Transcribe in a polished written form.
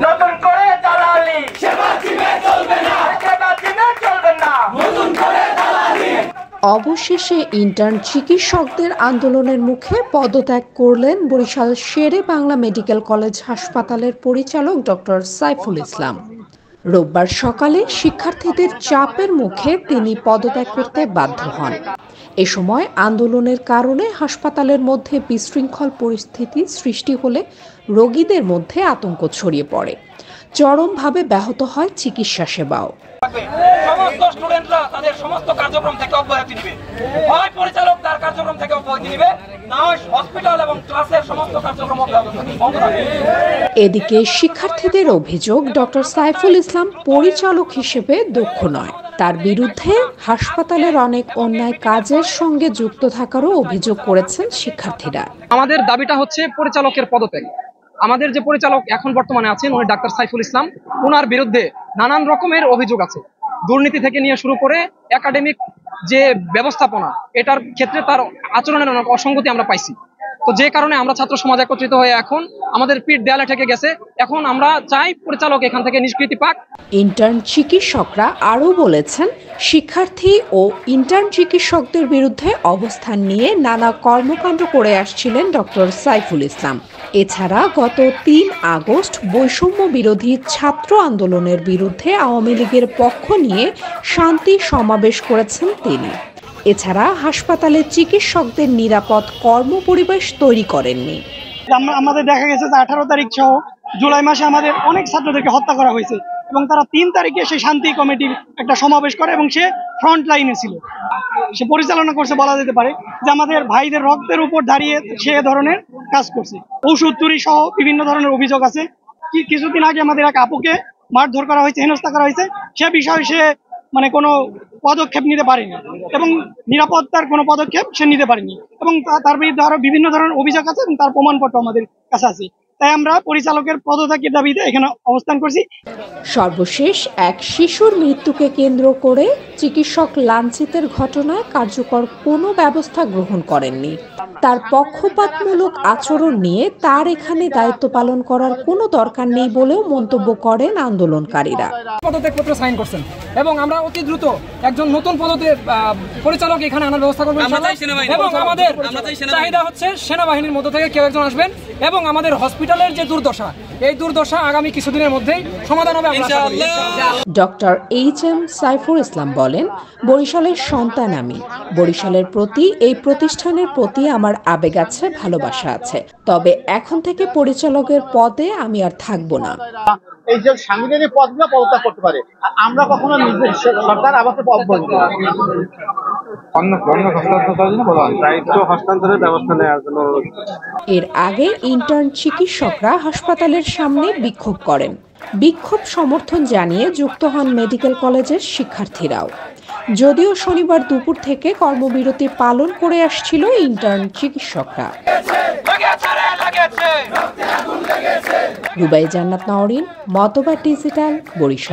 নতুন করে দালালি সেবা দিবে চলবে না, সেবা দিবে চলবে না, নতুন করে দালালি। অবশেষে ইন্টার্ন চিকিৎসকদের আন্দোলনের মুখে পদত্যাগ করলেন বরিশাল শেরে বাংলা মেডিকেল কলেজ হাসপাতালের পরিচালক ডক্টর সাইফুল ইসলাম। রোববার সকালে শিক্ষার্থীদের চাপের মুখে তিনি পদত্যাগ করতে বাধ্য হন। এ সময় আন্দোলনের কারণে হাসপাতালের মধ্যে বিশৃঙ্খল পরিস্থিতি সৃষ্টি হলে রোগীদের মধ্যে আতঙ্ক ছড়িয়ে পড়ে। চরমভাবে ব্যাহত হয় চিকিৎসা সেবাও। সমস্ত স্টুডেন্টরা তাদের সমস্ত কার্যক্রম থেকে অব্যাহতি নেবে, হয় পরিচালক তার কার্যক্রম থেকে অব্যাহতি নেবে, না হয় হসপিটাল এবং ক্লাসের সমস্ত কার্যক্রম বন্ধ থাকবে। এদিকে শিক্ষার্থীদের অভিযোগ, ডক্টর সাইফুল ইসলাম পরিচালক হিসেবে দক্ষ নয়। তার বিরুদ্ধে হাসপাতালের অনেক অন্যায় কাজের সঙ্গে যুক্ত থাকারও অভিযোগ করেছেন শিক্ষার্থীরা। আমাদের দাবিটা হচ্ছে পরিচালকের পদত্যাগ। আমাদের যে পরিচালক এখন বর্তমানে আছেন উনি ডাক্তার সাইফুল ইসলাম, ওনার বিরুদ্ধে নানান রকমের অভিযোগ আছে। দুর্নীতি থেকে নিয়ে শুরু করে একাডেমিক যে ব্যবস্থাপনা, এটার ক্ষেত্রে তার আচরণের অনেক অসঙ্গতি আমরা পাইছি। তো যে কারণে আমরা ছাত্র সমাজ একত্রিত হয়ে এখন আমাদের পিঠ দেয়ালে ঠেকে গেছে। এখন আমরা চাই পরিচালক এখান থেকে নিষ্কৃতি পাক। ইন্টার্ন চিকিৎসকরা আরও বলেছেন, শিক্ষার্থী ও ইন্টার্ন চিকিৎসকদের বিরুদ্ধে অবস্থান নিয়ে নানা কর্মকাণ্ড করে আসছিলেন ডক্টর সাইফুল ইসলাম। এছাড়া গত ৩ আগস্ট বৈষম্য বিরোধী ছাত্র আন্দোলনের বিরুদ্ধে আওয়ামী লীগের পক্ষ নিয়ে শান্তি সমাবেশ করেছেন তিনি। এছাড়া হাসপাতালে চিকিৎসকদের নিরাপদ কর্মপরিবেশ তৈরি করেননি। আমাদের দেখা গেছে যে 18 তারিখ সহ জুলাই মাসে আমাদের অনেক ছাত্রদেরকে হত্যা করা হয়েছে এবং তারা 3 তারিখে সেই শান্তি কমিটির একটা সমাবেশ করে এবং সে ফ্রন্ট লাইনে ছিল, সে পরিচালনা করছে বলা যেতে পারে যে আমাদের ভাইদের রক্তের উপর দাঁড়িয়ে সে ধরনের কাজ করছে। ঔষধ চুরি সহ বিভিন্ন ধরনের অভিযোগ আছে। কিছুদিন আগে আমাদের এক আপুকে মারধর করা হয়েছে, হেনস্থা করা হয়েছে, সে বিষয়ে সে কোনো পদক্ষেপ নিতে পারেনি এবং নিরাপত্তার কোনো পদক্ষেপ সে নিতে পারেনি এবং তার বিরুদ্ধে আরো বিভিন্ন ধরনের অভিযোগ আছে এবং তার প্রমাণপত্র আমাদের কাছে আছে। তাই আমরা পরিচালকের পদত্যাগের দাবিতে এখানে অবস্থান করছি। সর্বশেষ এক শিশুর মৃত্যুকে কেন্দ্র করে চিকিৎসক লাঞ্ছিতের ঘটনায় কার্যকর কোনো ব্যবস্থা গ্রহণ করেননি। তার পক্ষপাতমূলক আচরণ নিয়ে তার এখানে দায়িত্ব পালন করার কোনো দরকার নেই বলেও মন্তব্য করেন আন্দোলনকারীরা। পদত্যাগপত্র সাইন করছেন এবং আমরা অতি দ্রুত একজন নতুন পরিচালক এখানে আনার ব্যবস্থা করবো এবং আমাদের চাহিদা হচ্ছে সেনাবাহিনীর মধ্য থেকে কেউ একজন আসবেন এবং আমাদের হসপিটালের যে দুর্দশা, এই দুর্দশা আগামী কিছুদিনের মধ্যেই সমাধান হবে। Doctor HM. সাইফুল ইসলাম বলেন, বরিশালের সন্তান আমি। বরিশালের প্রতি, এই প্রতিষ্ঠানের প্রতি আমার আবেগ আছে, ভালোবাসা আছে। তবে এখন থেকে পরিচালকের পদে আমি আর থাকবো না। এই যে সাংবিধানিক পদগুলো পদত্যাগ করতে পারে, আমরা কখনো সরকার আবার পদ বলবো এর আগে ইন্টার্ন চিকিৎসকরা হাসপাতালের সামনে বিক্ষোভ করেন। বিক্ষোভ সমর্থন জানিয়ে যুক্ত হন মেডিকেল কলেজের শিক্ষার্থীরাও। যদিও শনিবার দুপুর থেকে কর্মবিরতি পালন করে আসছিল ইন্টার্ন চিকিৎসকরা। রুবাই জান্নাত নওরিন, মতবাদ ডিজিটাল, বরিশাল।